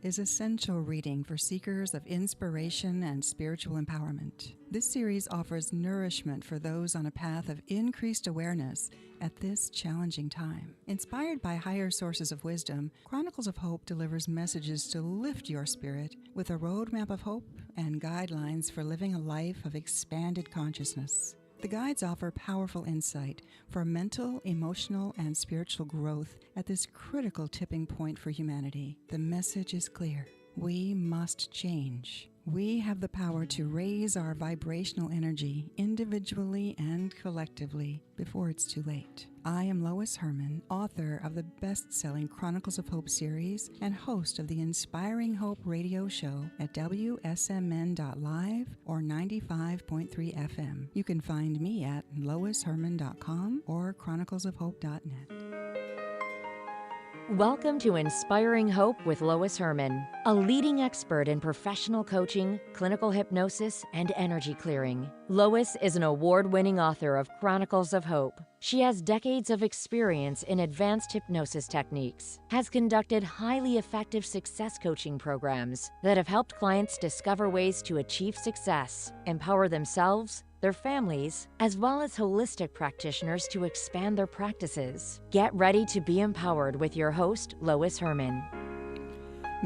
is essential reading for seekers of inspiration and spiritual empowerment. This series offers nourishment for those on a path of increased awareness at this challenging time. Inspired by higher sources of wisdom, Chronicles of Hope delivers messages to lift your spirit with a roadmap of hope and guidelines for living a life of expanded consciousness. The guides offer powerful insight for mental, emotional, and spiritual growth at this critical tipping point for humanity. The message is clear. We must change. We have the power to raise our vibrational energy individually and collectively before it's too late. I am Lois Herman, author of the best-selling Chronicles of Hope series and host of the Inspiring Hope radio show at WSMN.live or 95.3 FM. You can find me at loisherman.com or chroniclesofhope.net. Welcome to Inspiring Hope with Lois Herman, a leading expert in professional coaching, clinical hypnosis, and energy clearing. Lois is an award-winning author of Chronicles of Hope. She has decades of experience in advanced hypnosis techniques, has conducted highly effective success coaching programs that have helped clients discover ways to achieve success, empower themselves, their families, as well as holistic practitioners to expand their practices. Get ready to be empowered with your host, Lois Herman.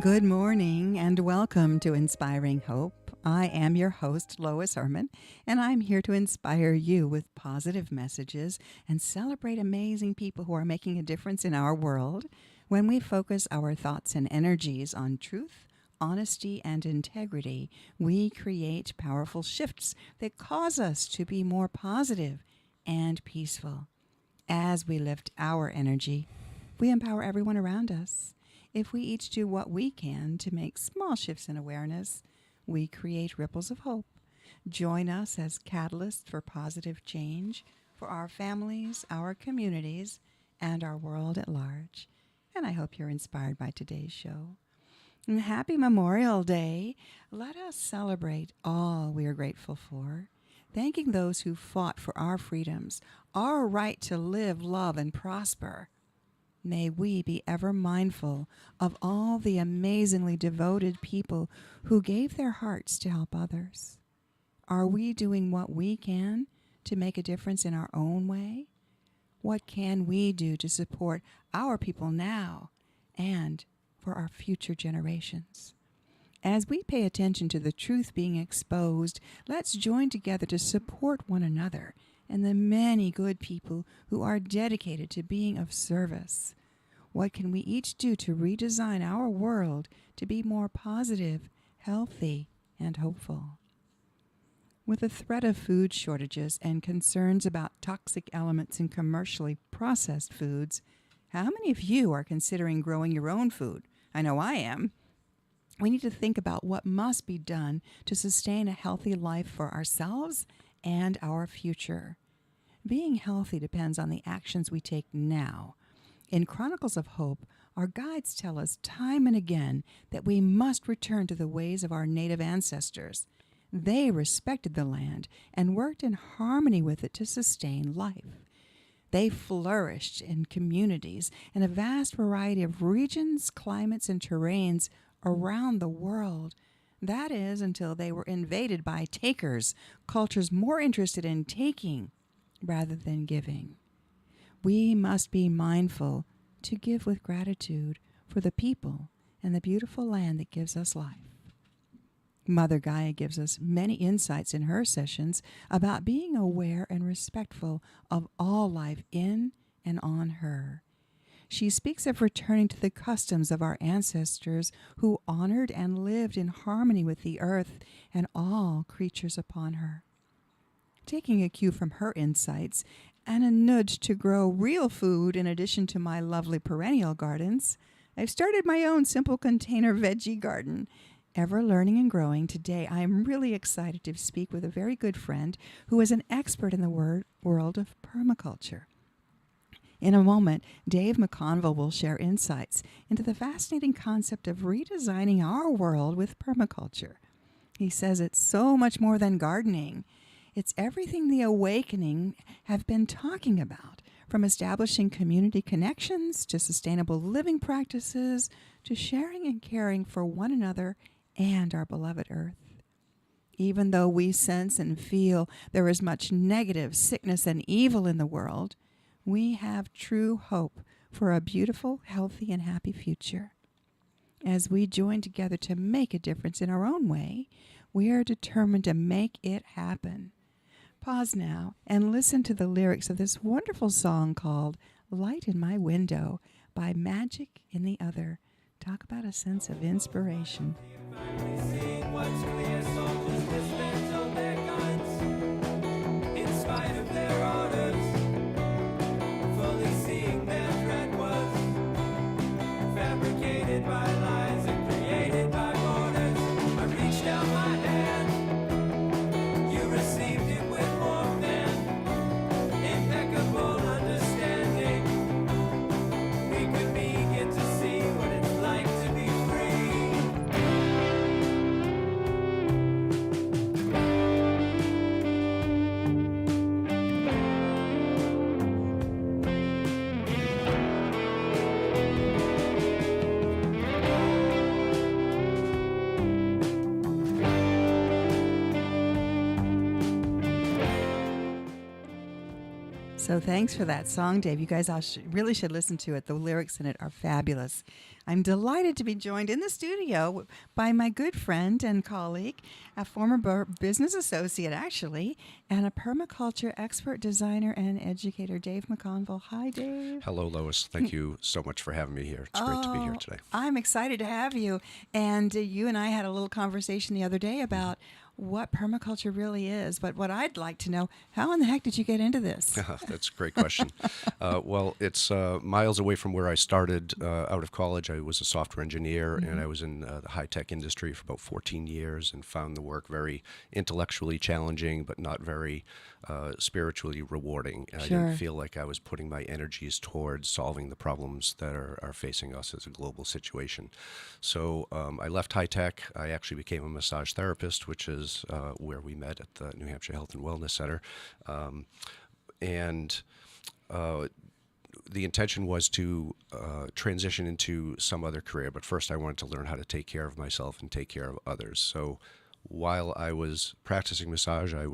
Good morning and welcome to Inspiring Hope. I am your host, Lois Herman, and I'm here to inspire you with positive messages and celebrate amazing people who are making a difference in our world when we focus our thoughts and energies on truth, honesty, and integrity. We create powerful shifts that cause us to be more positive and peaceful. As we lift our energy, we empower everyone around us. If we each do what we can to make small shifts in awareness, we create ripples of hope. Join us as catalysts for positive change for our families, our communities, and our world at large. And I hope you're inspired by today's show. And happy Memorial Day. Let us celebrate all we are grateful for, thanking those who fought for our freedoms, our right to live, love, and prosper. May we be ever mindful of all the amazingly devoted people who gave their hearts to help others. Are we doing what we can to make a difference in our own way? What can we do to support our people now and for our future generations? As we pay attention to the truth being exposed, let's join together to support one another and the many good people who are dedicated to being of service. What can we each do to redesign our world to be more positive, healthy, and hopeful? With the threat of food shortages and concerns about toxic elements in commercially processed foods, how many of you are considering growing your own food? I know I am. We need to think about what must be done to sustain a healthy life for ourselves and our future. Being healthy depends on the actions we take now. In Chronicles of Hope, our guides tell us time and again that we must return to the ways of our native ancestors. They respected the land and worked in harmony with it to sustain life. They flourished in communities in a vast variety of regions, climates, and terrains around the world. That is, until they were invaded by takers, cultures more interested in taking rather than giving. We must be mindful to give with gratitude for the people and the beautiful land that gives us life. Mother Gaia gives us many insights in her sessions about being aware and respectful of all life in and on her. She speaks of returning to the customs of our ancestors who honored and lived in harmony with the earth and all creatures upon her. Taking a cue from her insights and a nudge to grow real food in addition to my lovely perennial gardens, I've started my own simple container veggie garden. Ever learning and growing, today I am really excited to speak with a very good friend who is an expert in the world of permaculture. In a moment, Dave McConville will share insights into the fascinating concept of redesigning our world with permaculture. He says it's so much more than gardening. It's everything the awakening have been talking about, from establishing community connections to sustainable living practices to sharing and caring for one another and our beloved earth. Even though we sense and feel there is much negative, sickness, and evil in the world, we have true hope for a beautiful, healthy, and happy future. As we join together to make a difference in our own way, we are determined to make it happen. Pause now and listen to the lyrics of this wonderful song called Light in My Window by Magic in the Other. Talk about a sense of inspiration. So thanks for that song, Dave. You guys all really should listen to it. The lyrics in it are fabulous. I'm delighted to be joined in the studio by my good friend and colleague, a former business associate, actually, and a permaculture expert, designer, and educator, Dave McConville. Hi, Dave. Hello, Lois. Thank you so much for having me here. It's great to be here today. I'm excited to have you. And you and I had a little conversation the other day about what permaculture really is. But what I'd like to know, how in the heck did you get into this? That's a great question. Well, it's miles away from where I started out of college. I was a software engineer, and I was in the high-tech industry for about 14 years and found the work very intellectually challenging, but not very spiritually rewarding. I didn't feel like I was putting my energies towards solving the problems that are facing us as a global situation. So I left high-tech. I actually became a massage therapist, which is where we met at the New Hampshire Health and Wellness Center. The intention was to transition into some other career, but first I wanted to learn how to take care of myself and take care of others. So while I was practicing massage, I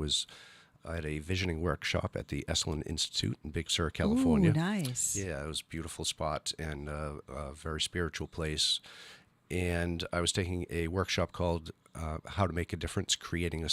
had a visioning workshop at the Esalen Institute in Big Sur, California. Ooh, nice. Yeah, it was a beautiful spot and a very spiritual place. And I was taking a workshop called How to Make a Difference, Creating a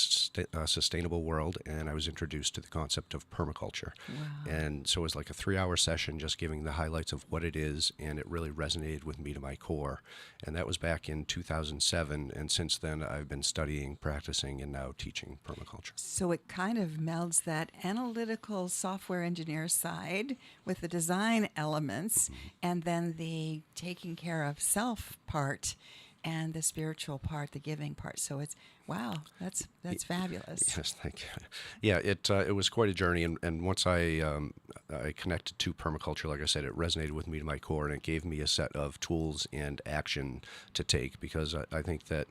Sustainable World, and I was introduced to the concept of permaculture. Wow. And so it was like a 3-hour session just giving the highlights of what it is, and it really resonated with me to my core. And that was back in 2007, and since then I've been studying, practicing, and now teaching permaculture. So it kind of melds that analytical software engineer side with the design elements and then the taking care of self part and the spiritual part, the giving part. So it's, wow, that's fabulous. Yes, thank you. Yeah, it was quite a journey, and once I connected to permaculture, like I said, it resonated with me to my core, and it gave me a set of tools and action to take, because I think that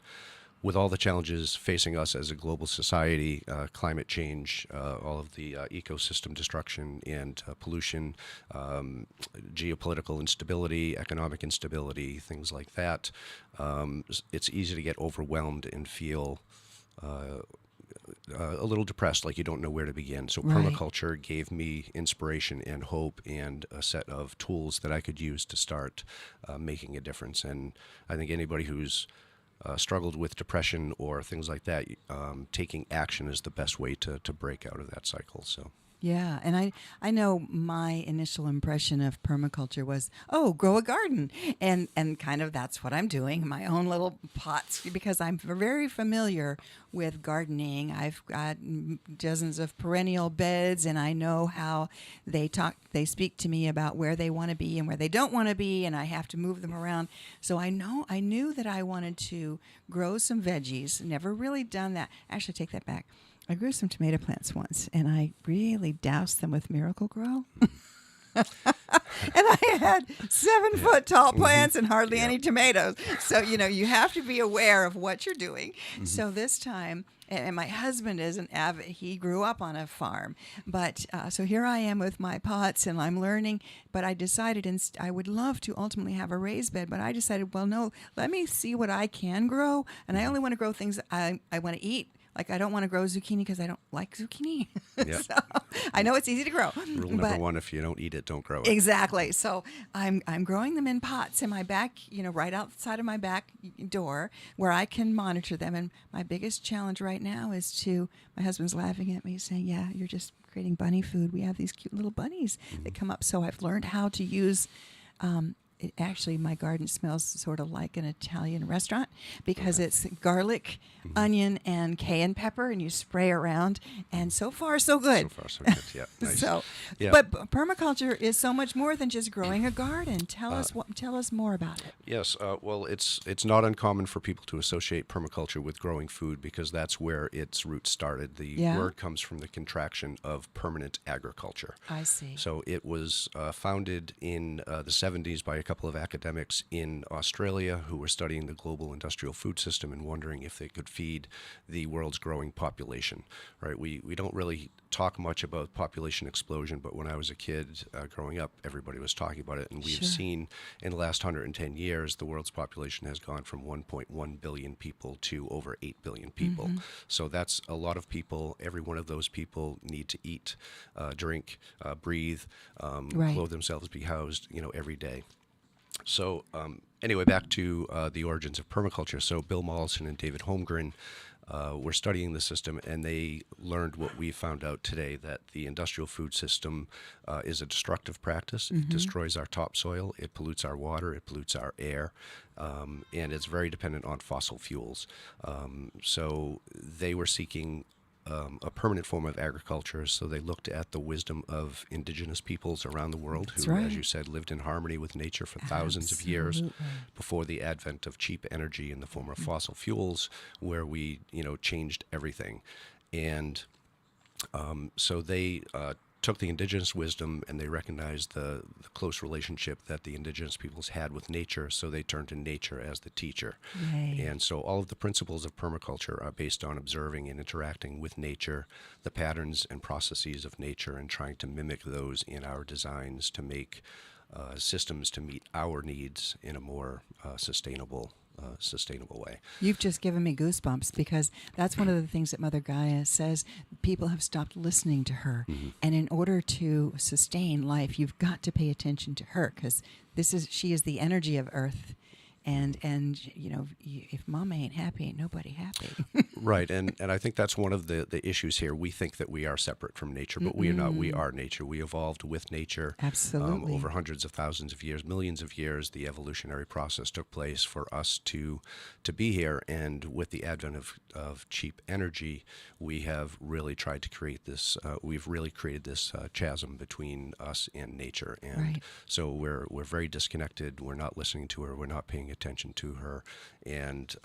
with all the challenges facing us as a global society, climate change, all of the ecosystem destruction and pollution, geopolitical instability, economic instability, things like that, it's easy to get overwhelmed and feel a little depressed, like you don't know where to begin. So permaculture gave me inspiration and hope and a set of tools that I could use to start making a difference. And I think anybody who's struggled with depression or things like that, taking action is the best way to break out of that cycle. So. Yeah, and I know my initial impression of permaculture was, oh, grow a garden. And kind of that's what I'm doing, my own little pots, because I'm very familiar with gardening. I've got dozens of perennial beds, and I know how they speak to me about where they want to be and where they don't want to be, and I have to move them around. So I knew that I wanted to grow some veggies. Never really done that. Actually, take that back. I grew some tomato plants once, and I really doused them with Miracle-Gro. And I had 7-foot tall plants and hardly any tomatoes. So, you have to be aware of what you're doing. So this time, and my husband is an avid, he grew up on a farm. But so here I am with my pots and I'm learning. But I decided I would love to ultimately have a raised bed. But I decided, well, no, let me see what I can grow. And I only want to grow things I want to eat. Like, I don't want to grow zucchini because I don't like zucchini. Yep. So I know it's easy to grow. Rule number one, if you don't eat it, don't grow it. Exactly. So I'm growing them in pots in my back, right outside of my back door where I can monitor them. And my biggest challenge right now is my husband's laughing at me saying, yeah, you're just creating bunny food. We have these cute little bunnies that come up. So I've learned how to use actually, my garden smells sort of like an Italian restaurant because it's garlic, onion, and cayenne pepper, and you spray around. And so far, so good. So far, so good. Yeah. Nice. Yeah. But permaculture is so much more than just growing a garden. Tell us more about it. Yes. Well, it's not uncommon for people to associate permaculture with growing food because that's where its roots started. The word comes from the contraction of permanent agriculture. I see. So it was founded in the 70s by a couple of academics in Australia who were studying the global industrial food system and wondering if they could feed the world's growing population. Right? We don't really talk much about population explosion, but when I was a kid growing up, everybody was talking about it, and we've seen in the last 110 years the world's population has gone from 1.1 billion people to over 8 billion people. So that's a lot of people. Every one of those people need to eat, drink, breathe, clothe themselves, be housed, every day. So anyway, back to the origins of permaculture. So Bill Mollison and David Holmgren were studying the system, and they learned what we found out today, that the industrial food system is a destructive practice. It destroys our topsoil, it pollutes our water, it pollutes our air, and it's very dependent on fossil fuels. So they were seeking a permanent form of agriculture, so they looked at the wisdom of indigenous peoples around the world who, as you said, lived in harmony with nature for thousands of years before the advent of cheap energy in the form of fossil fuels, where we, changed everything. And so they took the indigenous wisdom and they recognized the close relationship that the indigenous peoples had with nature, so they turned to nature as the teacher. And so all of the principles of permaculture are based on observing and interacting with nature, the patterns and processes of nature, and trying to mimic those in our designs to make systems to meet our needs in a more sustainable way. You've just given me goosebumps because that's one of the things that Mother Gaia says. People have stopped listening to her. And in order to sustain life, you've got to pay attention to her because she is the energy of Earth. And if Mama ain't happy, ain't nobody happy. Right, and I think that's one of the issues here. We think that we are separate from nature, but we are not. We are nature. We evolved with nature. Absolutely. Over hundreds of thousands of years, millions of years, the evolutionary process took place for us to be here. And with the advent of cheap energy, we have really tried to create this. We've really created this chasm between us and nature, and so we're very disconnected. We're not listening to her. We're not paying attention to her, and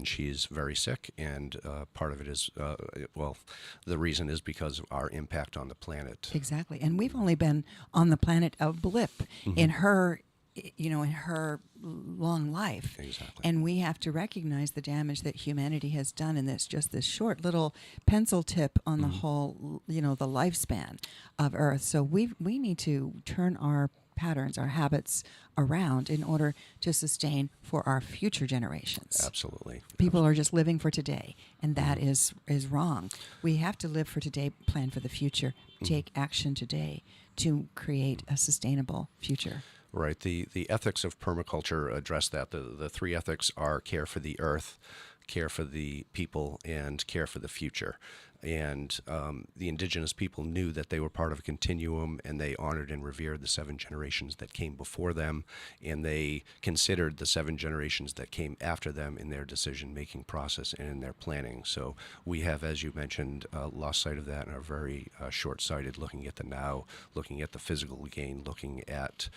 she's very sick, and part of it is, the reason is because of our impact on the planet. Exactly, and we've only been on the planet a blip in her long life. Exactly. And we have to recognize the damage that humanity has done, and that's just this short little pencil tip on the whole, the lifespan of Earth. So we need to turn our patterns, our habits around in order to sustain for our future generations. Absolutely. People are just living for today, and that is wrong. We have to live for today, plan for the future, take action today to create a sustainable future. Right. The ethics of permaculture address that. The three ethics are care for the earth, care for the people, and care for the future. And the indigenous people knew that they were part of a continuum, and they honored and revered the 7 generations that came before them, and they considered the 7 generations that came after them in their decision-making process and in their planning. So we have, as you mentioned, lost sight of that and are very short-sighted, looking at the now, looking at the physical gain, looking at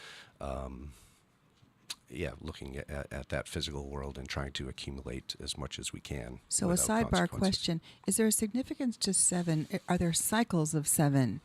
that physical world and trying to accumulate as much as we can. So a sidebar question, is there a significance to 7? Are there cycles of 7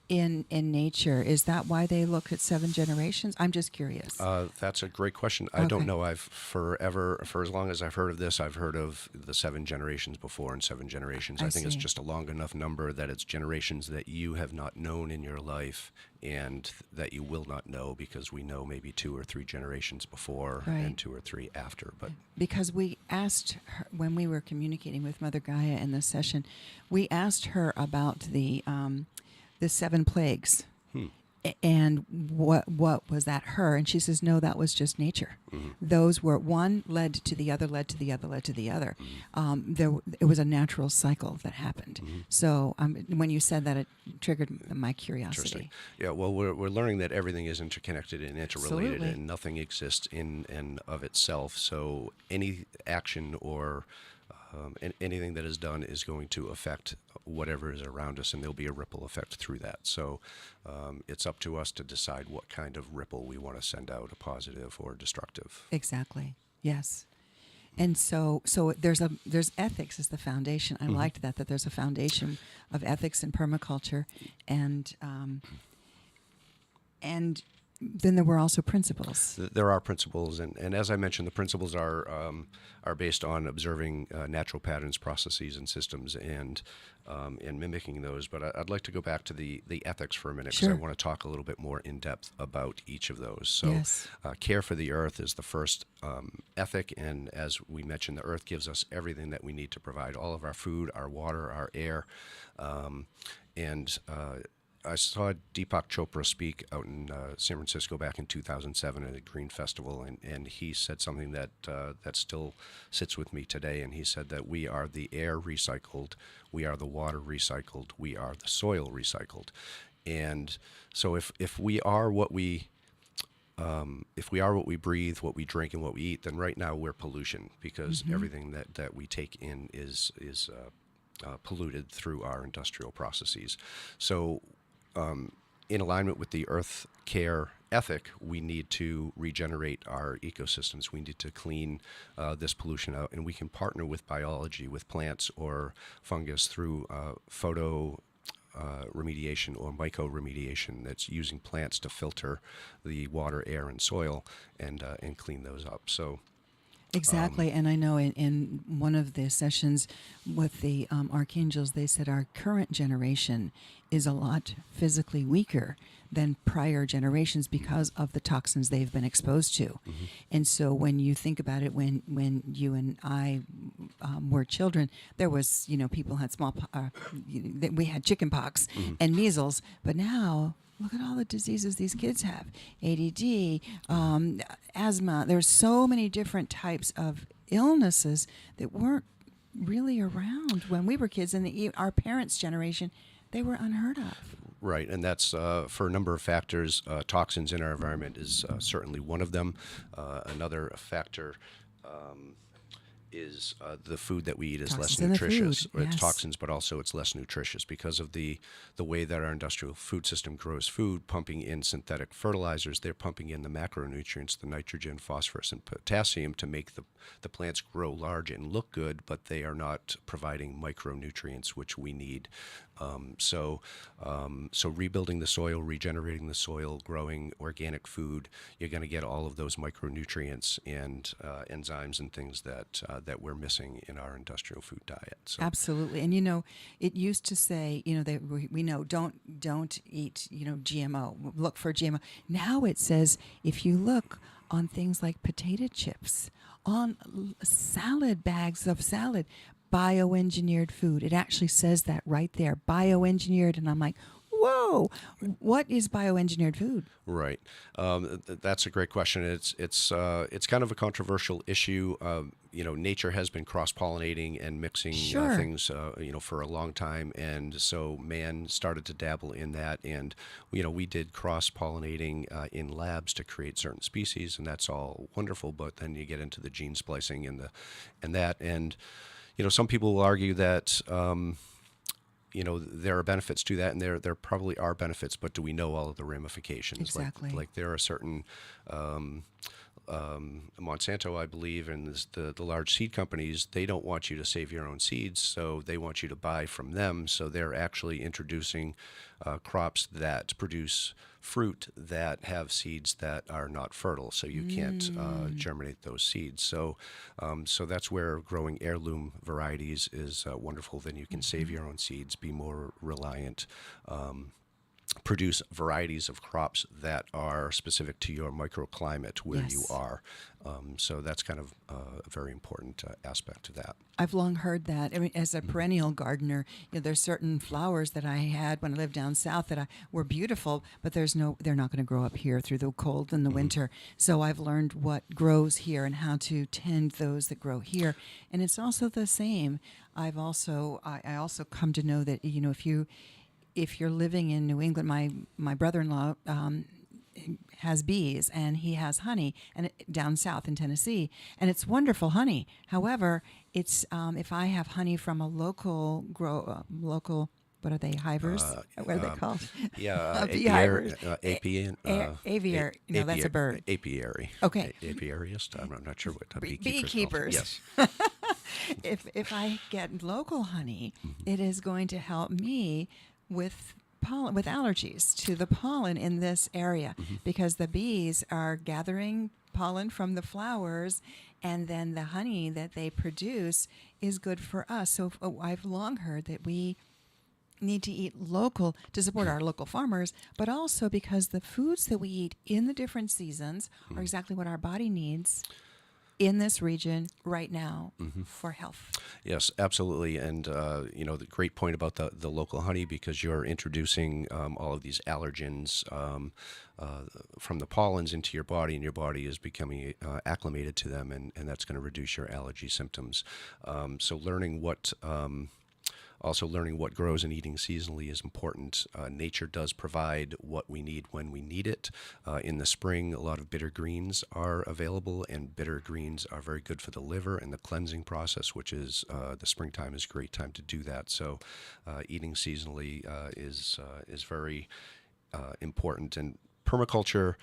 in nature? Is that why they look at 7 generations? I'm just curious. That's a great question. I don't know. For as long as I've heard of this, I've heard of the 7 generations before and 7 generations. I think it's just a long enough number that it's generations that you have not known in your life and that you will not know, because we know maybe 2 or 3 generations before and 2 or 3 after. But because we asked her, when we were communicating with Mother Gaia in this session, we asked her about the 7 plagues. And what was that her? And she says, no, that was just nature. Those were, one led to the other, led to the other, led to the other. It was a natural cycle that happened. So when you said that, it triggered my curiosity. Interesting. Yeah, well, we're learning that everything is interconnected and interrelated. Absolutely. And nothing exists in and of itself. So any action or anything that is done is going to affect whatever is around us, and there'll be a ripple effect through that. So it's up to us to decide what kind of ripple we want to send out, a positive or destructive. Exactly. Yes. And so there's ethics as the foundation. I liked that there's a foundation of ethics in permaculture, and then there were also principles. There are principles, and as I mentioned, the principles are based on observing natural patterns, processes, and systems, and mimicking those. But I'd like to go back to the ethics for a minute, because I want to talk a little bit more in depth about each of those. So care for the earth is the first ethic, and as we mentioned, the earth gives us everything that we need to provide all of our food, our water, our air, I saw Deepak Chopra speak out in San Francisco back in 2007 at a Green Festival, and he said something that still sits with me today. And he said that we are the air recycled, we are the water recycled, we are the soil recycled. And so if we are what we breathe, what we drink, and what we eat, then right now we're pollution, because everything that we take in is polluted through our industrial processes. So in alignment with the earth care ethic, we need to regenerate our ecosystems. We need to clean this pollution out, and we can partner with biology, with plants or fungus through photo remediation or myco-remediation, that's using plants to filter the water, air, and soil and clean those up. So. Exactly, and I know in one of the sessions with the archangels, they said our current generation is a lot physically weaker than prior generations because of the toxins they've been exposed to. And so when you think about it, when you and I were children, there was, people had we had chicken pox and measles, but now look at all the diseases these kids have. ADD, asthma. There's so many different types of illnesses that weren't really around when we were kids. And our parents' generation, they were unheard of. Right, and that's for a number of factors. Toxins in our environment is certainly one of them. Another factor is the food that we eat is Toxins less nutritious. Food, yes. It's toxins, but also it's less nutritious because of the way that our industrial food system grows food, pumping in synthetic fertilizers. They're pumping in the macronutrients, the nitrogen, phosphorus, and potassium to make the plants grow large and look good, but they are not providing micronutrients, which we need. So rebuilding the soil, regenerating the soil, growing organic food, you're going to get all of those micronutrients and enzymes and things that we're missing in our industrial food diet. So. Absolutely, and it used to say, we know don't eat, GMO. Look for GMO. Now it says if you look on things like potato chips, on salad bags of salad, bioengineered food. It actually says that right there, bioengineered, and I'm like, whoa, what is bioengineered food? Right, that's a great question. It's kind of a controversial issue. Nature has been cross-pollinating and mixing things, for a long time, and so man started to dabble in that, and we did cross-pollinating in labs to create certain species, and that's all wonderful. But then you get into the gene splicing and some people will argue that. There are benefits to that, and there probably are benefits, but do we know all of the ramifications? Exactly. Like there are certain Monsanto, I believe, and the large seed companies, they don't want you to save your own seeds, so they want you to buy from them. So they're actually introducing crops that produce fruit that have seeds that are not fertile, so you can't germinate those seeds. So that's where growing heirloom varieties is wonderful. Then you can save your own seeds, be more reliant, produce varieties of crops that are specific to your microclimate where you are. So that's kind of a very important aspect to that. I've long heard that. I mean, as a perennial gardener, there's certain flowers that I had when I lived down south that were beautiful, but they're not going to grow up here through the cold and the winter. So I've learned what grows here and how to tend those that grow here. And it's also the same. I also come to know that, if you're living in New England, my brother-in-law has bees and he has honey and down south in Tennessee, and it's wonderful honey. However, it's if I have honey from a local what are they, hivers? What are they called? Yeah, beehivers. Apiary. No, that's a bird. Apiary. Okay. Apiarist. I'm not sure what beekeepers. Yes. If I get local honey, it is going to help me with pollen, with allergies to the pollen in this area, because the bees are gathering pollen from the flowers, and then the honey that they produce is good for us. So I've long heard that we need to eat local to support our local farmers, but also because the foods that we eat in the different seasons are exactly what our body needs in this region right now for health. Yes, absolutely. And, the great point about the local honey, because you're introducing all of these allergens from the pollens into your body, and your body is becoming acclimated to them, and that's going to reduce your allergy symptoms. So learning what grows and eating seasonally is important. Nature does provide what we need when we need it. In the spring, a lot of bitter greens are available, and bitter greens are very good for the liver and the cleansing process, which is the springtime is a great time to do that. So eating seasonally is very important. And permaculture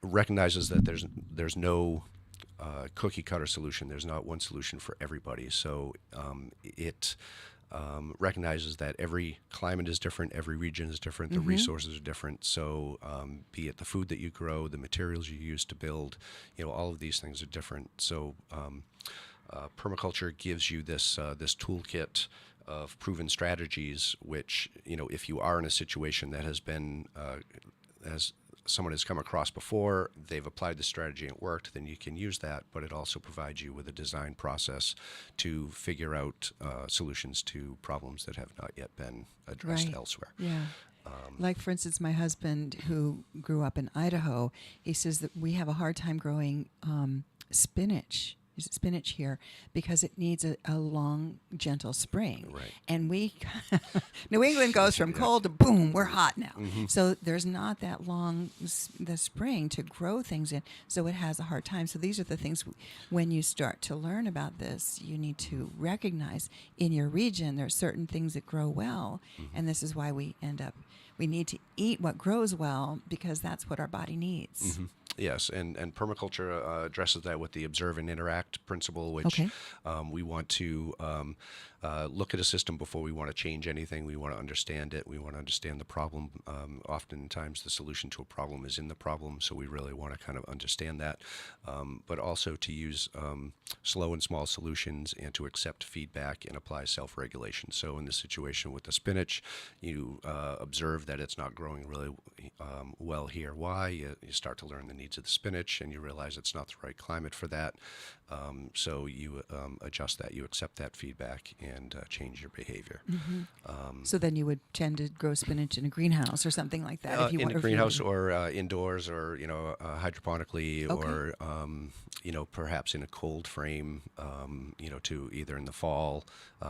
recognizes that there's no cookie cutter solution. There's not one solution for everybody. So it recognizes that every climate is different, every region is different, the resources are different. So be it the food that you grow, the materials you use to build, all of these things are different. So permaculture gives you this toolkit of proven strategies, which, if you are in a situation that has been, as someone has come across before, they've applied the strategy and it worked, then you can use that, but it also provides you with a design process to figure out solutions to problems that have not yet been addressed elsewhere. Yeah. Like, for instance, my husband, who grew up in Idaho, he says that we have a hard time growing spinach here because it needs a long, gentle spring. Right. And New England goes from cold to boom, we're hot now. So there's not that long, the spring to grow things in. So it has a hard time. So these are the things, when you start to learn about this, you need to recognize in your region, there are certain things that grow well. And this is why we need to eat what grows well, because that's what our body needs. Yes, and permaculture addresses that with the observe and interact principle, which we want to look at a system before we want to change anything. We want to understand it. We want to understand the problem. Oftentimes the solution to a problem is in the problem, so we really want to kind of understand that, but also to use slow and small solutions and to accept feedback and apply self-regulation. So in this situation with the spinach, you observe that it's not growing really well here. Why? You start to learn the needs of the spinach, and you realize it's not the right climate for that. So you adjust that, you accept that feedback, and change your behavior. So then you would tend to grow spinach in a greenhouse or something like that. If you in a greenhouse or indoors, or hydroponically, or perhaps in a cold frame, to either in the fall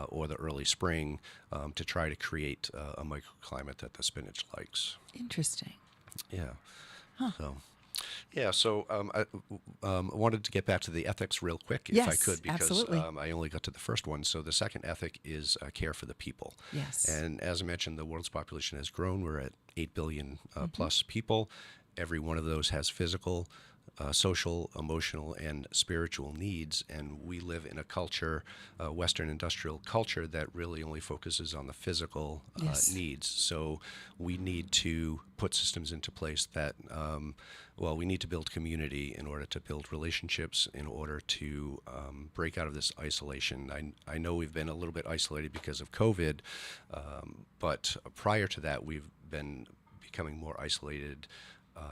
or the early spring, to try to create a microclimate that the spinach likes. Interesting. Yeah. So I wanted to get back to the ethics real quick, if I could, because I only got to the first one. So the second ethic is care for the people. Yes. And as I mentioned, the world's population has grown. We're at 8 billion plus people. Every one of those has physical social, emotional, and spiritual needs. And we live in a culture, Western industrial culture, that really only focuses on the physical Yes. needs. So we need to put systems into place that, we need to build community in order to build relationships, in order to break out of this isolation. I know we've been a little bit isolated because of COVID, but prior to that, we've been becoming more isolated.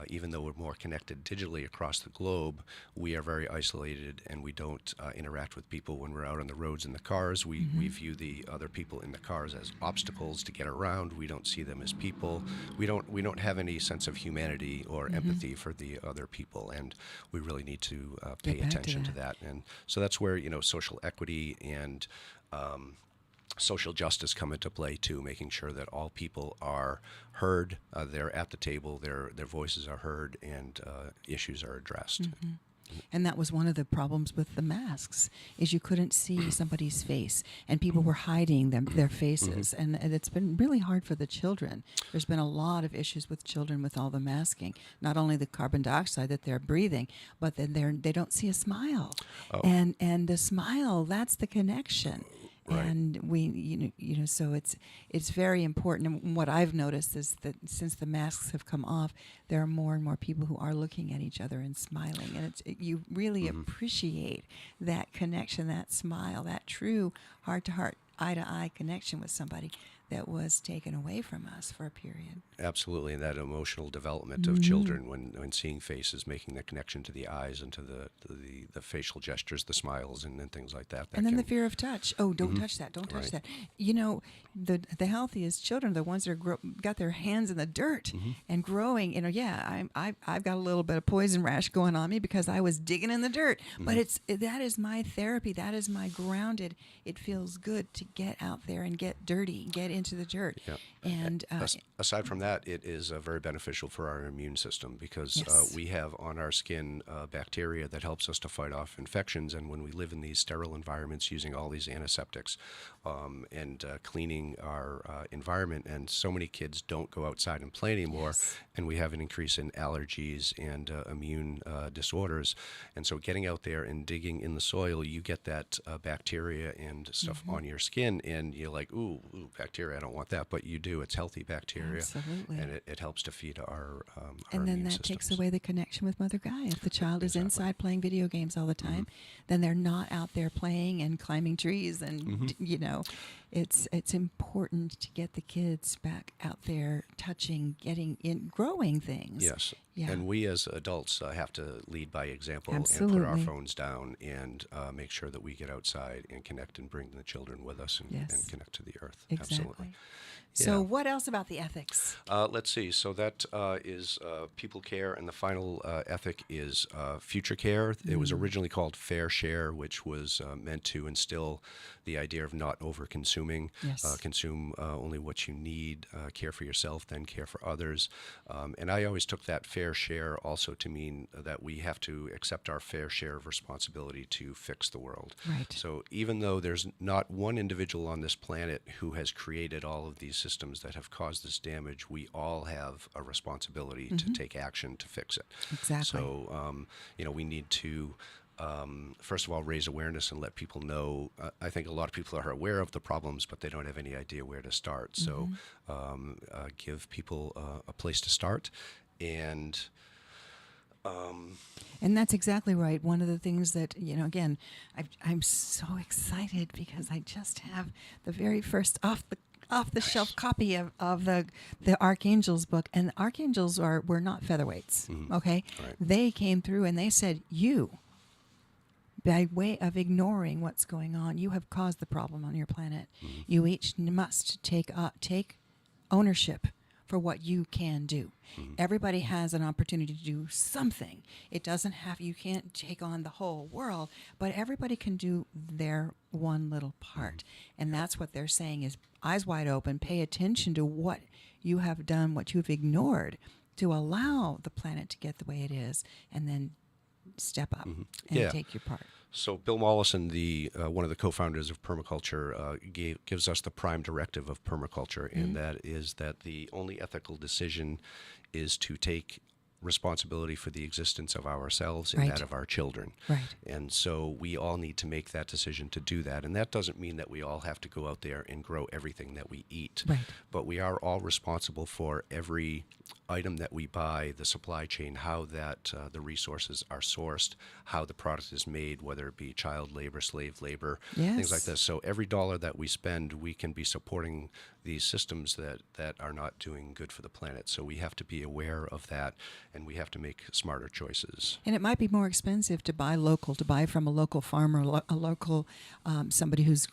Even though we're more connected digitally across the globe, we are very isolated, and we don't interact with people when we're out on the roads in the cars. We view the other people in the cars as obstacles to get around. We don't see them as people. We don't have any sense of humanity or empathy for the other people, and we really need to pay Get back to attention to that. that. And so that's where social equity and social justice come into play too, making sure that all people are heard, they're at the table, their voices are heard, and issues are addressed. And that was one of the problems with the masks, is you couldn't see somebody's face, and people were hiding their faces, and it's been really hard for the children. There's been a lot of issues with children with all the masking, not only the carbon dioxide that they're breathing, but then they don't see a smile, and the smile, that's the connection. Right. And we, so it's very important. And what I've noticed is that since the masks have come off, there are more and more people who are looking at each other and smiling, and you really appreciate that connection, that smile, that true heart-to-heart, eye-to-eye connection with somebody that was taken away from us for a period. Absolutely, and that emotional development of children when seeing faces, making the connection to the eyes and to the facial gestures, the smiles, and things like that. And then the fear of touch. Oh, don't touch that. Don't touch Right. that. The healthiest children are the ones that are got their hands in the dirt and growing. I've got a little bit of poison rash going on me because I was digging in the dirt. But that is my therapy. That is my grounded. It feels good to get out there and get dirty, get into the dirt. Yep. And aside from that, it is very beneficial for our immune system because Yes. we have on our skin bacteria that helps us to fight off infections. And when we live in these sterile environments using all these antiseptics and cleaning our environment, and so many kids don't go outside and play anymore, Yes. and we have an increase in allergies and immune disorders. And so getting out there and digging in the soil, you get that bacteria and stuff on your skin, and you're like, ooh, bacteria, I don't want that. But you do. It's healthy bacteria. Absolutely. And it helps to feed our and then immune that takes systems. away the connection with Mother Gaia. If the child is Exactly. inside playing video games all the time, then they're not out there playing and climbing trees. And it's important to get the kids back out there, touching, getting in, growing things. Yes. Yeah. And we as adults have to lead by example and Absolutely. put our phones down and make sure that we get outside and connect and bring the children with us and, Yes. and connect to the earth. Exactly. Absolutely. So, Yeah. what else about the ethics? Let's see. So that is people care, and the final ethic is future care. It was originally called fair share, which was meant to instill the idea of not over-consuming. Yes. Consume only what you need, care for yourself, then care for others. And I always took that fair share also to mean that we have to accept our fair share of responsibility to fix the world. Right. So even though there's not one individual on this planet who has created all of these systems that have caused this damage, we all have a responsibility to take action to fix it. Exactly. So, we need to, first of all, raise awareness and let people know. I think a lot of people are aware of the problems, but they don't have any idea where to start. So give people a place to start. And that's exactly right. One of the things that, again, I'm so excited because I just have the very first off-the-shelf copy of the Archangels book. And the Archangels were not featherweights, okay? Right. They came through and they said, by way of ignoring what's going on, you have caused the problem on your planet. You each must take ownership for what you can do. Everybody has an opportunity to do something. It doesn't have, you can't take on the whole world, but everybody can do their one little part. And that's what they're saying is eyes wide open, pay attention to what you have done, what you've ignored to allow the planet to get the way it is, and then step up and Yeah. take your part. So Bill Mollison, one of the co-founders of Permaculture, gives us the prime directive of permaculture, and that is that the only ethical decision is to take responsibility for the existence of ourselves and Right. that of our children. Right. And so we all need to make that decision to do that. And that doesn't mean that we all have to go out there and grow everything that we eat. Right. But we are all responsible for every item that we buy, the supply chain, how that the resources are sourced, how the product is made, whether it be child labor, slave labor, things like Yes. this. So every dollar that we spend, we can be supporting these systems that are not doing good for the planet. So we have to be aware of that, and we have to make smarter choices. And it might be more expensive to buy local, to buy from a local farmer, a local somebody who's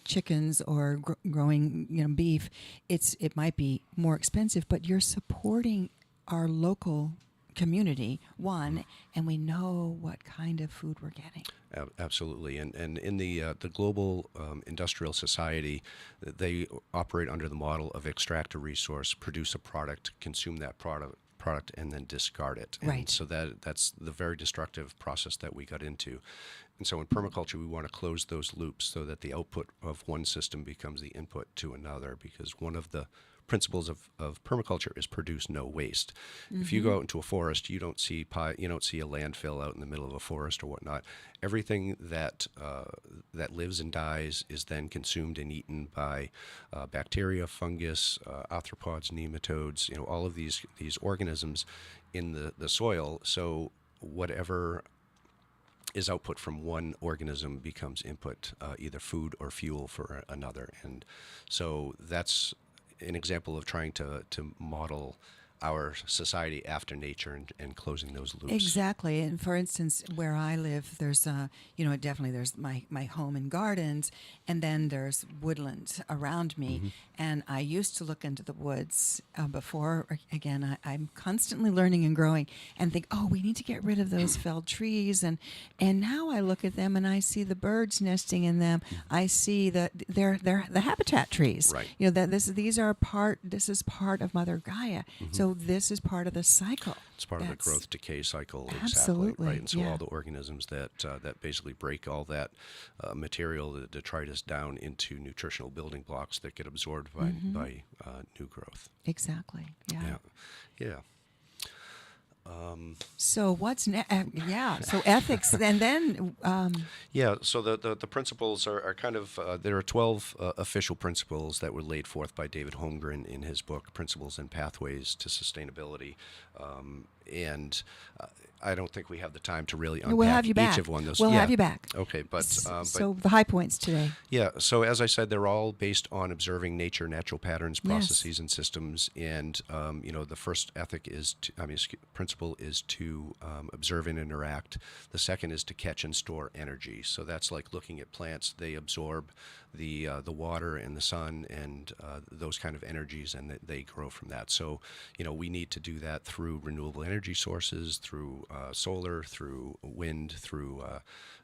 chickens or growing beef. It might be more expensive, but you're supporting our local community, and we know what kind of food we're getting. Absolutely, and in the global industrial society, they operate under the model of extract a resource, produce a product, consume that product, and then discard it. And Right. so that's the very destructive process that we got into. And so in permaculture, we want to close those loops so that the output of one system becomes the input to another, because one of the principles of permaculture is produce no waste. If you go out into a forest, you don't see a landfill out in the middle of a forest or whatnot. Everything that lives and dies is then consumed and eaten by bacteria, fungus, arthropods, nematodes. All of these organisms in the soil. So whatever is output from one organism becomes input, either food or fuel for another. And so that's an example of trying to model our society after nature and closing those loops. Exactly. And for instance, where I live, there's definitely there's my home and gardens, and then there's woodland around me. And I used to look into the woods before. Again, I'm constantly learning and growing, and think, oh, we need to get rid of those felled trees. And now I look at them and I see the birds nesting in them. I see that they're the habitat trees. Right. This is part of Mother Gaia. So this is part of the cycle. It's part of the growth decay cycle. Absolutely. Exactly, right? And so yeah. all the organisms that basically break all that material, the detritus, down into nutritional building blocks that get absorbed by new growth. Exactly. Yeah. Yeah. So what's next? So ethics, and then Yeah, so the principles are kind of, there are 12 official principles that were laid forth by David Holmgren in his book, Principles and Pathways to Sustainability. And I don't think we have the time to really unpack we'll have you each back. of one. We'll have you back. Okay, but so the high points today. yeah, so as I said, they're all based on observing nature, natural patterns, processes, and systems. And the first principle is to observe and interact. The second is to catch and store energy. So that's like looking at plants; they absorb the water and the sun and those kind of energies, and they grow from that. So we need to do that through renewable energy sources, through solar, through wind, through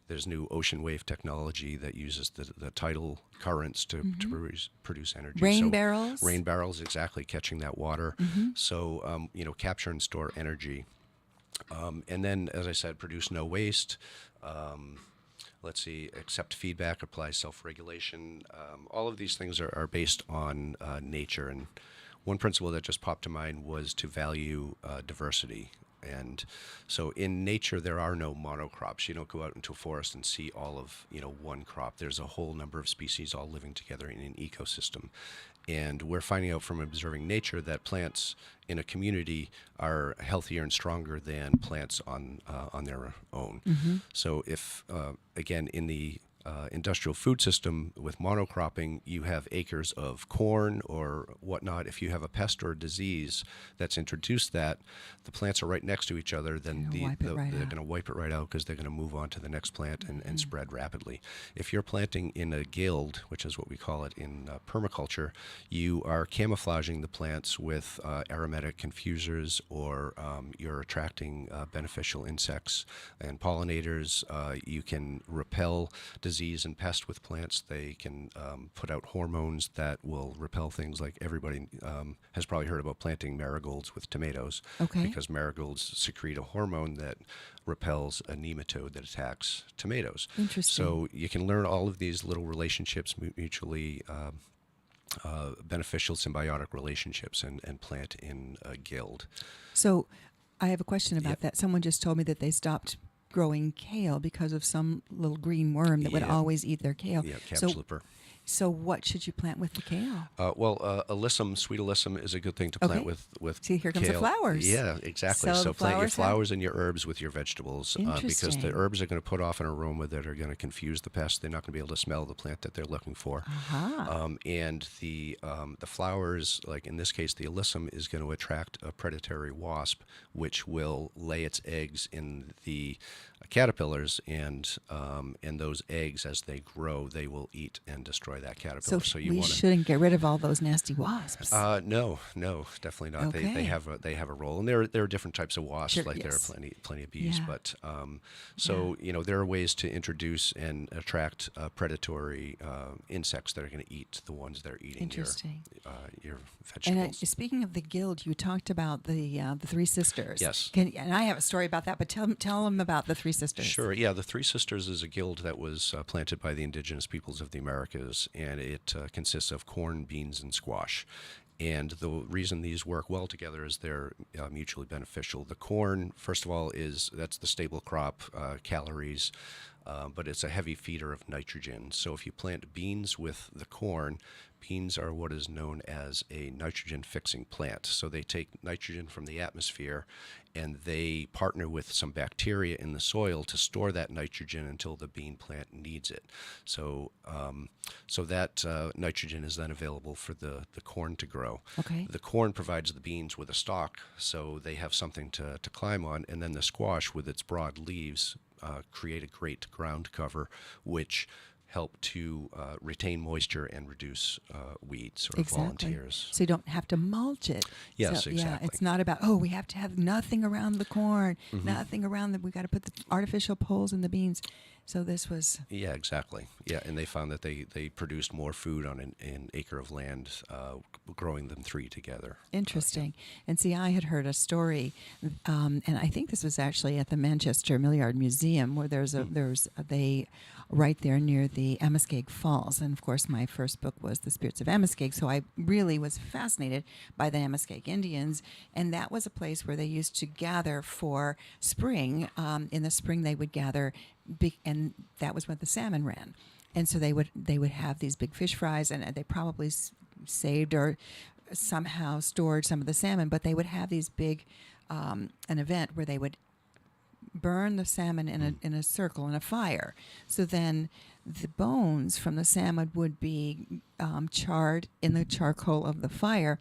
there's new ocean wave technology that uses the tidal currents to produce energy. Rain barrels? Rain barrels, exactly, catching that water. So, capture and store energy. And then, as I said, produce no waste. Accept feedback, apply self-regulation. All of these things are based on nature. And one principle that just popped to mind was to value diversity. And so in nature, there are no monocrops. You don't go out into a forest and see all of, one crop. There's a whole number of species all living together in an ecosystem. And we're finding out from observing nature that plants in a community are healthier and stronger than plants on their own. So if, again, in the industrial food system with monocropping, you have acres of corn or whatnot. If you have a pest or a disease that's introduced that, the plants are right next to each other, then they're going to wipe it right out because they're going to move on to the next plant and spread rapidly. If you're planting in a guild, which is what we call it in permaculture, you are camouflaging the plants with aromatic confusers, or you're attracting beneficial insects and pollinators. You can repel disease and pest with plants. They can put out hormones that will repel things like everybody has probably heard about planting marigolds with tomatoes. Okay. Because marigolds secrete a hormone that repels a nematode that attacks tomatoes. Interesting. So you can learn all of these little relationships, mutually beneficial symbiotic relationships, and plant in a guild. So I have a question about that. Someone just told me that they stopped growing kale because of some little green worm that would always eat their kale. Yeah, capsulipper. So what should you plant with the kale? Alyssum, sweet alyssum is a good thing to plant with See, here comes kale. the flowers. Yeah, exactly. So So the plant your flowers flowers and your herbs with your vegetables because Interesting. the herbs are going to put off an aroma that are going to confuse the pests. They're not going to be able to smell the plant that they're looking for. And the flowers, like in this case, the alyssum is going to attract a predatory wasp, which will lay its eggs in the caterpillars, and those eggs, as they grow, they will eat and destroy that caterpillar. So you we want shouldn't get rid of all those nasty wasps. no, definitely not. Okay. They have a role, and there are different types of wasps. Sure, Like there yes. are plenty of bees, Yeah. but there are ways to introduce and attract predatory insects that are going to eat the ones that are eating Interesting. your And vegetables. speaking of the guild, you talked about the Three Sisters. Yes. And I have a story about that, but tell them about the Three Sisters. Sure. Yeah, the Three Sisters is a guild that was planted by the indigenous peoples of the Americas, and it consists of corn, beans, and squash. And the reason these work well together is they're mutually beneficial. The corn, first of all, that's the staple crop, calories, but it's a heavy feeder of nitrogen. So if you plant beans with the corn, beans are what is known as a nitrogen-fixing plant. So they take nitrogen from the atmosphere and they partner with some bacteria in the soil to store that nitrogen until the bean plant needs it. So that nitrogen is then available for the corn to grow. Okay. The corn provides the beans with a stalk, so they have something to climb on, and then the squash with its broad leaves create a great ground cover, which help to retain moisture and reduce weeds or volunteers. So you don't have to mulch it. Yes, so, exactly. Yeah, it's not about, we have to have nothing around the corn, nothing around we got to put the artificial poles in the beans. So this was... Yeah, exactly. Yeah, and they found that they produced more food on an acre of land, growing them three together. Interesting. And see, I had heard a story, and I think this was actually at the Manchester Millyard Museum, where there's right there near the Amoskeag Falls. And of course, my first book was The Spirits of Amoskeag, so I really was fascinated by the Amoskeag Indians. And that was a place where they used to gather for spring. In the spring, they would gather, and that was when the salmon ran. And so they would have these big fish fries, and they probably saved or somehow stored some of the salmon, but they would have these big, an event where they would burn the salmon in a circle in a fire. So then the bones from the salmon would be charred in the charcoal of the fire,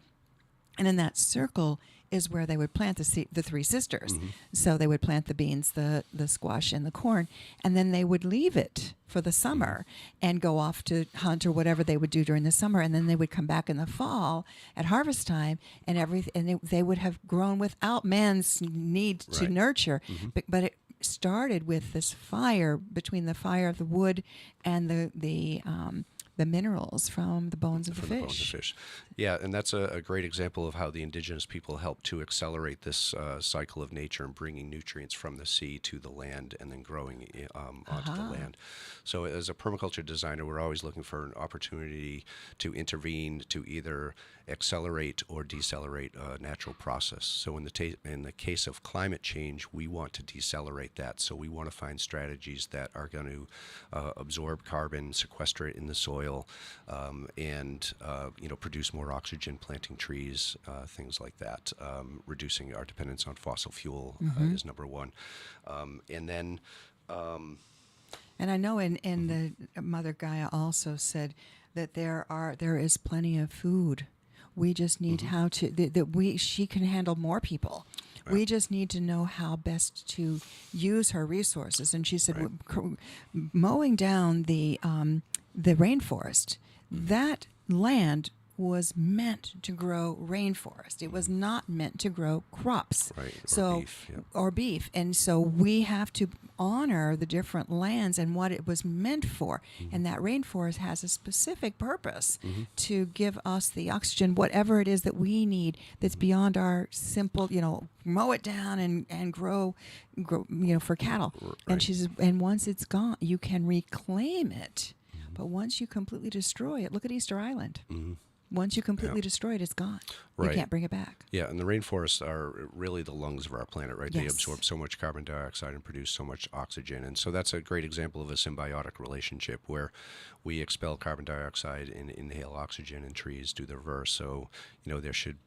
and in that circle is where they would plant the Three Sisters. So they would plant the beans, the squash, and the corn, and then they would leave it for the summer and go off to hunt or whatever they would do during the summer, and then they would come back in the fall at harvest time, and they would have grown without man's need to nurture. But it started with this fire, between the fire of the wood and the minerals from the bones of the fish. The bones of fish. Yeah, and that's a great example of how the indigenous people helped to accelerate this cycle of nature and bringing nutrients from the sea to the land and then growing onto the land. So as a permaculture designer, we're always looking for an opportunity to intervene to either accelerate or decelerate a natural process. So in the case of climate change, we want to decelerate that. So we want to find strategies that are going to absorb carbon, sequester it in the soil, and produce more oxygen, planting trees, things like that. Reducing our dependence on fossil fuel is number one, and then. And I know in the Mother Gaia also said that there is plenty of food. We just need how to she can handle more people. Right. We just need to know how best to use her resources. And she said, mowing down the rainforest, that land was meant to grow rainforest. It was not meant to grow crops. Right. Or beef. And so we have to honor the different lands and what it was meant for. And that rainforest has a specific purpose to give us the oxygen, whatever it is that we need, that's beyond our simple, mow it down and grow, for cattle. Right. And she says, and once it's gone, you can reclaim it. But once you completely destroy it, look at Easter Island. Once you Yeah. completely destroy it, it's gone. You Right. can't bring it back. Yeah, and the rainforests are really the lungs of our planet, right? They Yes. absorb so much carbon dioxide and produce so much oxygen. And so that's a great example of a symbiotic relationship where we expel carbon dioxide and inhale oxygen, and trees do the reverse. So, there should,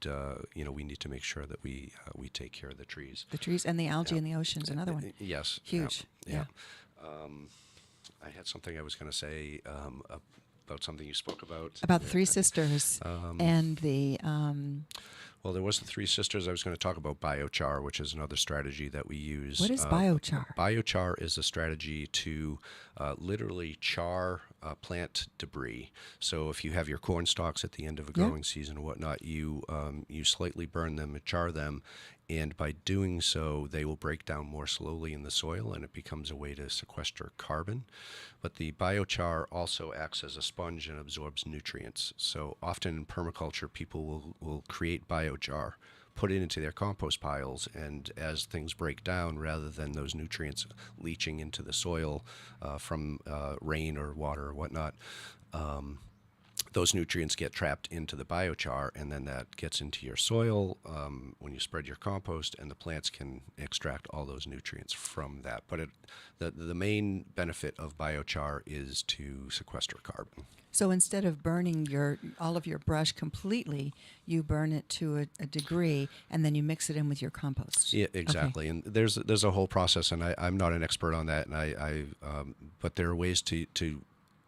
we need to make sure that we take care of the trees. The trees and the algae Yeah. in the ocean's another one. Yes. Huge. Yeah. I had something I was going to say about something you spoke about. About the Three Sisters and the Well, there was the Three Sisters. I was going to talk about biochar, which is another strategy that we use. what is biochar? Biochar is a strategy to literally char plant debris. So if you have your corn stalks at the end of a growing season or whatnot, you slightly burn them and char them, and by doing so, they will break down more slowly in the soil, and it becomes a way to sequester carbon. But the biochar also acts as a sponge and absorbs nutrients. So often in permaculture, people will create biochar, put it into their compost piles, and as things break down, rather than those nutrients leaching into the soil from rain or water or whatnot, those nutrients get trapped into the biochar, and then that gets into your soil when you spread your compost, and the plants can extract all those nutrients from that. But the main benefit of biochar is to sequester carbon. So instead of burning all of your brush completely, you burn it to a degree, and then you mix it in with your compost. Yeah, exactly. Okay. And there's a whole process, and I'm not an expert on that, and but there are ways to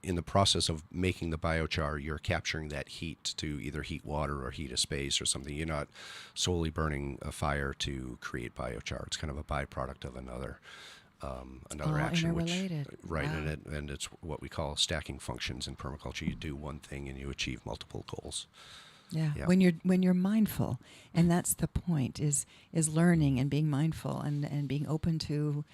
in the process of making the biochar, you're capturing that heat to either heat water or heat a space or something. You're not solely burning a fire to create biochar. It's kind of a byproduct of another action. Interrelated. Right, Wow. and it's what we call stacking functions in permaculture. You do one thing and you achieve multiple goals. Yeah. Yeah. When you're mindful, and that's the point, is learning and being mindful and being open to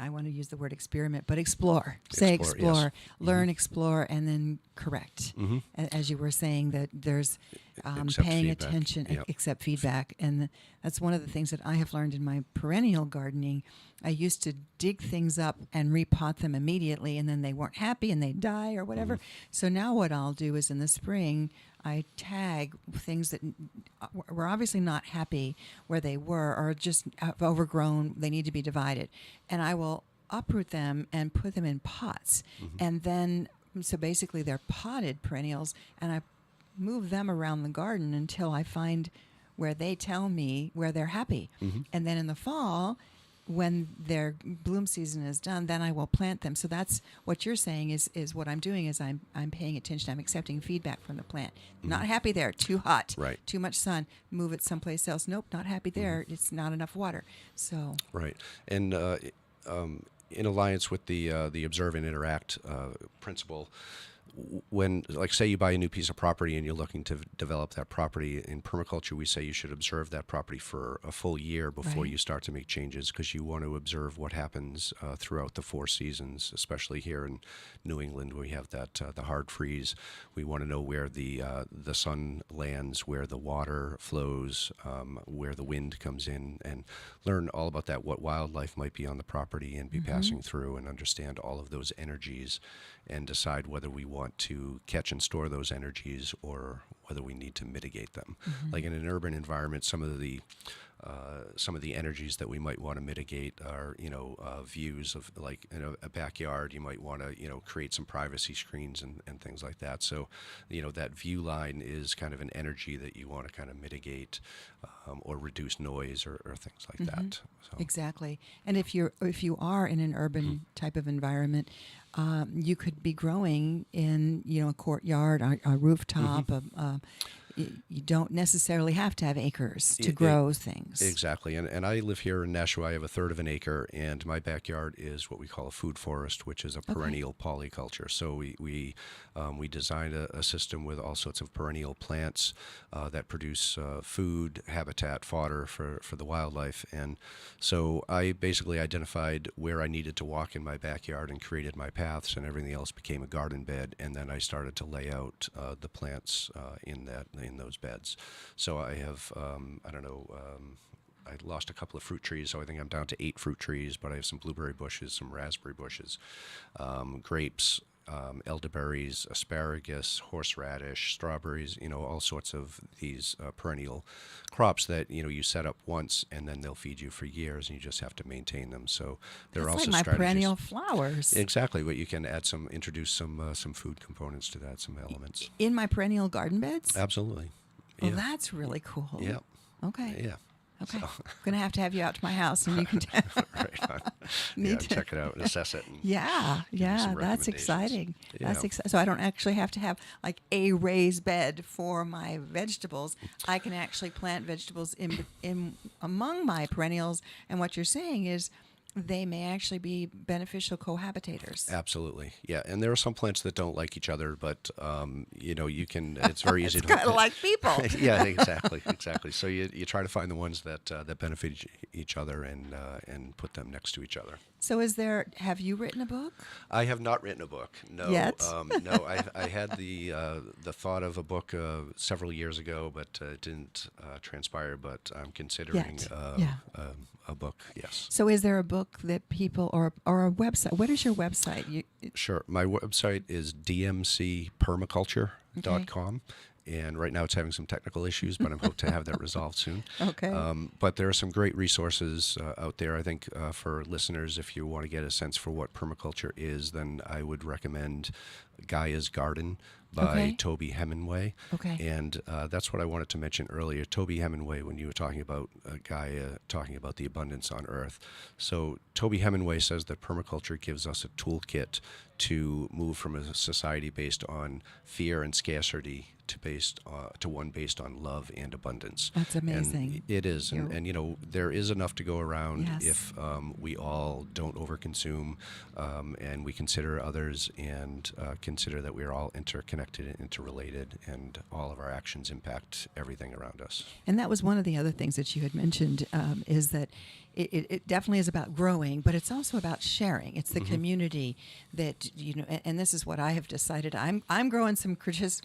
I want to use the word experiment, but explore. Say explore. Yes. Learn, explore, and then correct. Mm-hmm. As you were saying, that there's Accept paying feedback. attention, Yep. accept feedback. And that's one of the things that I have learned in my perennial gardening. I used to dig things up and repot them immediately, and then they weren't happy and they'd die or whatever. Mm-hmm. So now what I'll do is in the spring, I tag things that were obviously not happy where they were, or just overgrown, they need to be divided. And I will uproot them and put them in pots. Mm-hmm. And then, so basically they're potted perennials, and I move them around the garden until I find where they tell me where they're happy. Mm-hmm. And then in the fall, when their bloom season is done, then I will plant them. So that's what you're saying is what I'm doing is I'm paying attention. I'm accepting feedback from the plant. Mm-hmm. Not happy there, too hot, Right. too much sun, move it someplace else. Nope, not happy there. It's not enough water. So Right, and in alliance with the observe and interact principle, when, like, say you buy a new piece of property and you're looking to develop that property, in permaculture we say you should observe that property for a full year before Right. you start to make changes, because you want to observe what happens throughout the 4 seasons, especially here in New England. We have that the hard freeze. We want to know where the sun lands, where the water flows, where the wind comes in, and learn all about that, what wildlife might be on the property and be passing through, and understand all of those energies, and decide whether we want to catch and store those energies or whether we need to mitigate them. Like in an urban environment, some of the energies that we might want to mitigate are, views of, like, in a backyard, you might want to, create some privacy screens and things like that. So, that view line is kind of an energy that you want to kind of mitigate or reduce noise or things like that. So. exactly. And if you are in an urban type of environment, you could be growing in a courtyard, a rooftop. You don't necessarily have to have acres to grow things. Exactly. And I live here in Nashua. I have 1/3 of an acre, and my backyard is what we call a food forest, which is a perennial polyculture. So we designed a system with all sorts of perennial plants that produce food, habitat, fodder for the wildlife. And so I basically identified where I needed to walk in my backyard and created my paths, and everything else became a garden bed. And then I started to lay out the plants in those beds. So I have, I lost a couple of fruit trees, so I think I'm down to 8 fruit trees, but I have some blueberry bushes, some raspberry bushes, grapes, elderberries, asparagus, horseradish, strawberries, all sorts of these perennial crops that, you set up once and then they'll feed you for years and you just have to maintain them. So there are It's also like my strategies. perennial flowers. Exactly, but you can introduce some food components to that, some elements. In my perennial garden beds? Absolutely. Well, Yeah. that's really cool. Yeah. Okay. Yeah. Okay. So. I'm going to have you out to my house and you can Right on. Need to- check it out and assess it. And Yeah, give you yeah, some that's recommendations. exciting. Yeah. That's exciting. So I don't actually have to have like a raised bed for my vegetables. I can actually plant vegetables in among my perennials. And what you're saying is they may actually be beneficial cohabitators. Absolutely, yeah. And there are some plants that don't like each other, but you can. It's very easy It's to kind of like people. yeah, exactly. So you try to find the ones that benefit each other and put them next to each other. So have you written a book? I have not written a book. No. Yet? No. I had the thought of a book several years ago, but it didn't transpire. But I'm considering a book. Yes. So is there a book that people or a website? What is your website? Sure. My website is dmcpermaculture.com. And right now it's having some technical issues, but I'm hoping to have that resolved soon. Okay. But there are some great resources out there. I think for listeners, if you want to get a sense for what permaculture is, then I would recommend Gaia's Garden by Toby Hemingway. Okay. And that's what I wanted to mention earlier. Toby Hemingway, when you were talking about Gaia, talking about the abundance on Earth. So Toby Hemingway says that permaculture gives us a toolkit to move from a society based on fear and scarcity to one based on love and abundance. That's amazing. And it is, and there is enough to go around Yes. if we all don't overconsume, and we consider others and consider that we are all interconnected and interrelated, and all of our actions impact everything around us. And that was one of the other things that you had mentioned, is that it definitely is about growing, but it's also about sharing. It's the community that, and this is what I have decided. I'm growing some cruciferous.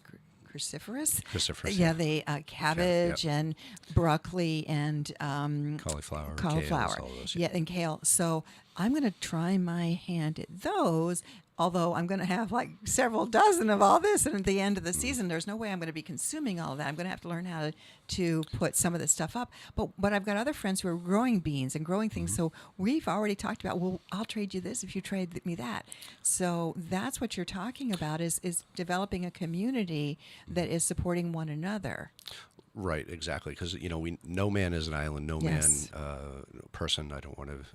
Yeah, the cabbage and broccoli and Cauliflower, cauliflower. kales, all those, Yeah, and kale. So I'm going to try my hand at those. Although I'm going to have like several dozen of all this, and at the end of the season, there's no way I'm going to be consuming all of that. I'm going to have to learn how to put some of this stuff up. But I've got other friends who are growing beans and growing things. So we've already talked about, well, I'll trade you this if you trade me that. So that's what you're talking about is developing a community that is supporting one another. Right, exactly. Because no man is an island. No Yes. person. I don't want to.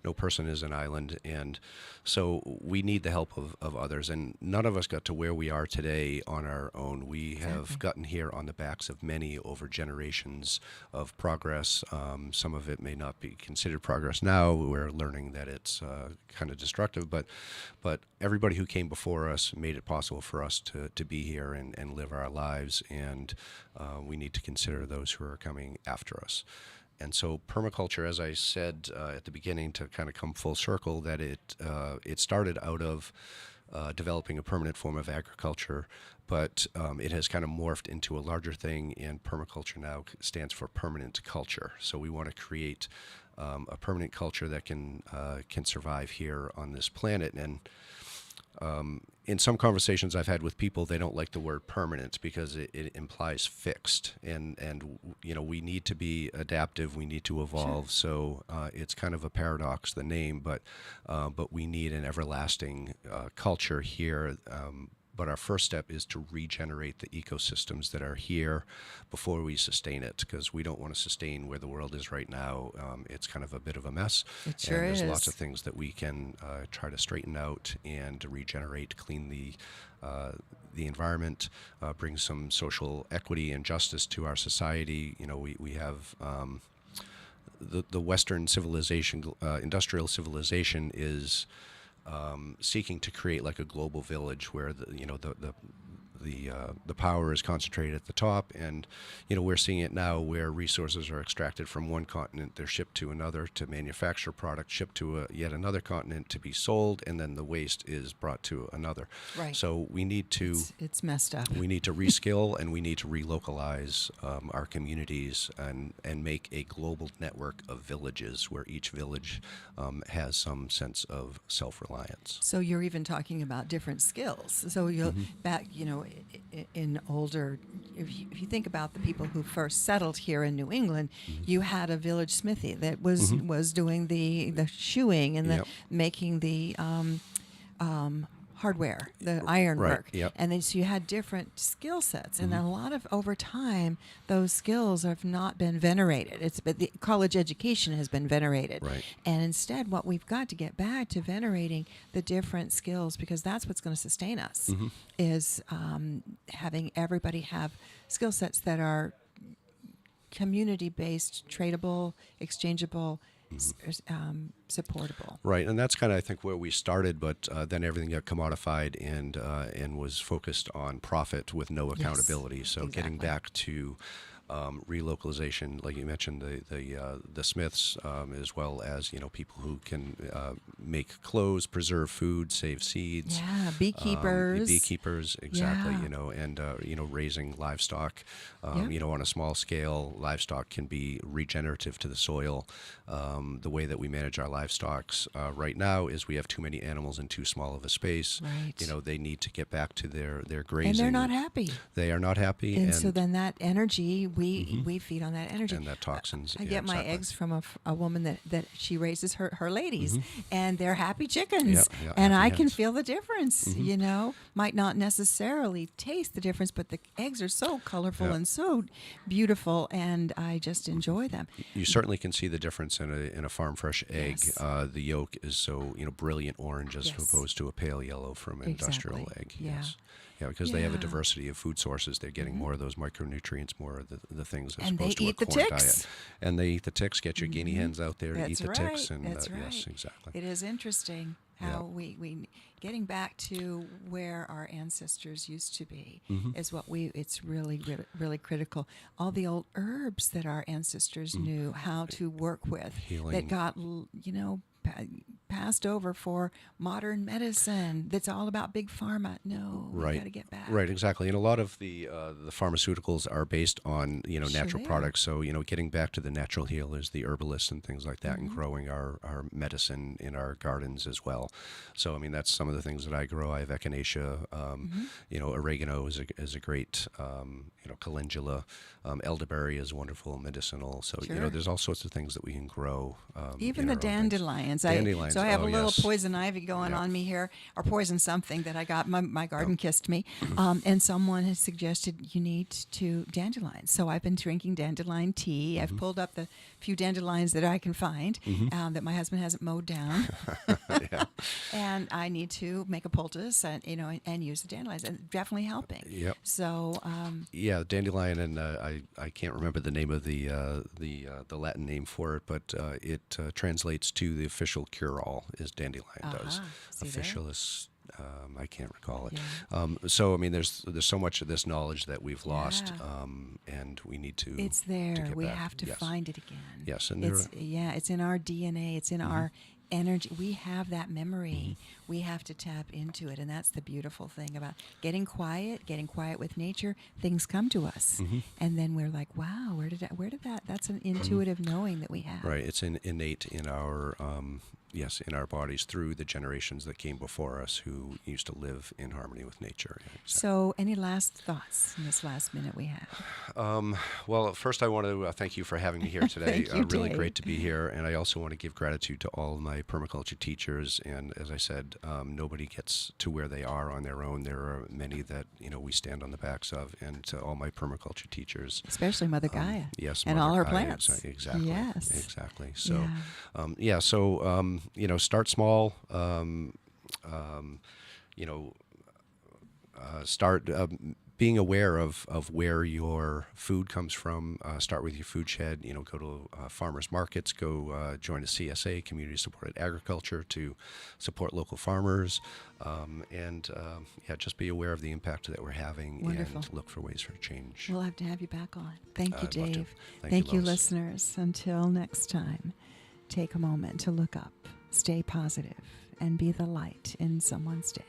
No person is an island, and so we need the help of others. And none of us got to where we are today on our own. We have gotten here on the backs of many over generations of progress. Some of it may not be considered progress now. We're learning that it's kind of destructive, but everybody who came before us made it possible for us to be here and live our lives, and we need to consider those who are coming after us. And so permaculture, as I said at the beginning, to kind of come full circle, that it started out of developing a permanent form of agriculture, but it has kind of morphed into a larger thing, and permaculture now stands for permanent culture. So we want to create a permanent culture that can survive here on this planet. And in some conversations I've had with people, they don't like the word permanent because it implies fixed, and we need to be adaptive, we need to evolve. Sure. So it's kind of a paradox, the name, but we need an everlasting culture here. But our first step is to regenerate the ecosystems that are here before we sustain it, because we don't want to sustain where the world is right now. It's kind of a bit of a mess. It sure and there's is. lots of things that we can try to straighten out and regenerate, clean the environment, bring some social equity and justice to our society. We have the Western civilization, industrial civilization, is seeking to create like a global village where the the power is concentrated at the top, and we're seeing it now where resources are extracted from one continent, they're shipped to another to manufacture product, shipped to yet another continent to be sold, and then the waste is brought to another. Right. So we need to it's messed up. we need to reskill, and we need to relocalize our communities and make a global network of villages where each village has some sense of self-reliance. So you're even talking about different skills. So you'll back, in older, if you think about the people who first settled here in New England, you had a village smithy that was doing the shoeing and the making the hardware, the iron work. Yep. And then so you had different skill sets. And then a lot of, over time, those skills have not been venerated. But the college education has been venerated. Right. And instead, what we've got to get back to venerating the different skills, because that's what's going to sustain us, is having everybody have skill sets that are community-based, tradable, exchangeable, supportable. Right, and that's kind of, I think, where we started, but then everything got commodified and was focused on profit with no accountability. So getting back to relocalization, like you mentioned, the Smiths, as well as people who can make clothes, preserve food, save seeds. Yeah, beekeepers. Exactly. Yeah. And raising livestock. On a small scale, livestock can be regenerative to the soil. The way that we manage our livestock right now is we have too many animals in too small of a space. Right. They need to get back to their grazing. And they're not happy. They are not happy. And so then that energy, we feed on that energy. And that toxins. I get my eggs from a woman that she raises her ladies, and they're happy chickens. Yeah, and happy I can hens. feel the difference, Might not necessarily taste the difference, but the eggs are so colorful and so beautiful, and I just enjoy them. You certainly can see the difference in a farm fresh egg. Yes. The yolk is so brilliant orange as opposed to a pale yellow from an industrial egg. Yeah. Yes. Yeah, because they have a diversity of food sources. They're getting more of those micronutrients, more of the things as And opposed they to eat a the corn ticks. diet. And they eat the ticks. Get your guinea hens out there to That's eat the right. ticks. And That's right. yes, exactly. It is interesting how we getting back to where our ancestors used to be is what it's really, really, really critical. All the old herbs that our ancestors knew how to work with, Healing. that got passed over for modern medicine that's all about big pharma. No, we got to get back. Right, exactly. And a lot of the pharmaceuticals are based on natural they products. So getting back to the natural healers, the herbalists and things like that, and growing our medicine in our gardens as well. So I mean that's some of the things that I grow. I have echinacea. Oregano is a great calendula. Elderberry is wonderful medicinal. So there's all sorts of things that we can grow. Even the dandelions. Dandelions. So I have a little poison ivy going on me here, or poison something that I got. My garden kissed me, and someone has suggested you need to dandelions. So I've been drinking dandelion tea. I've pulled up the few dandelions that I can find that my husband hasn't mowed down, and I need to make a poultice and use the dandelions. And definitely helping. Yep. So dandelion, and I can't remember the name of the Latin name for it, but it translates to the official cure-all is dandelion does. Officialist. I can't recall it. Yeah. So I mean, there's so much of this knowledge that we've lost, and we need to. It's there. To get we back. have to find it again. Yes, and it's in our DNA. It's in our energy. We have that memory. We have to tap into it, and that's the beautiful thing about getting quiet with nature. Things come to us, and then we're like, "Wow, where did that?" That's an intuitive knowing that we have. Right. It's innate in our in our bodies through the generations that came before us who used to live in harmony with nature. Yeah, exactly. So, any last thoughts in this last minute we have? Well, first I want to thank you for having me here today. Thank you, really Dave. great to be here, and I also want to give gratitude to all of my permaculture teachers. And as I said, nobody gets to where they are on their own. There are many that we stand on the backs of, and to all my permaculture teachers, Especially Mother Gaia. Yes, and Mother all her Gaia, plants. Exactly. Yes. Exactly. So, start small. Start being aware of where your food comes from. Start with your food shed. Go to farmers markets. Go join a CSA, community supported agriculture, to support local farmers, and just be aware of the impact that we're having. Wonderful. And look for ways for change. We'll have to have you back on. Thank you, I'd love to. Dave. Thank you, you, Lois. listeners. Until next time, take a moment to look up, stay positive, and be the light in someone's day.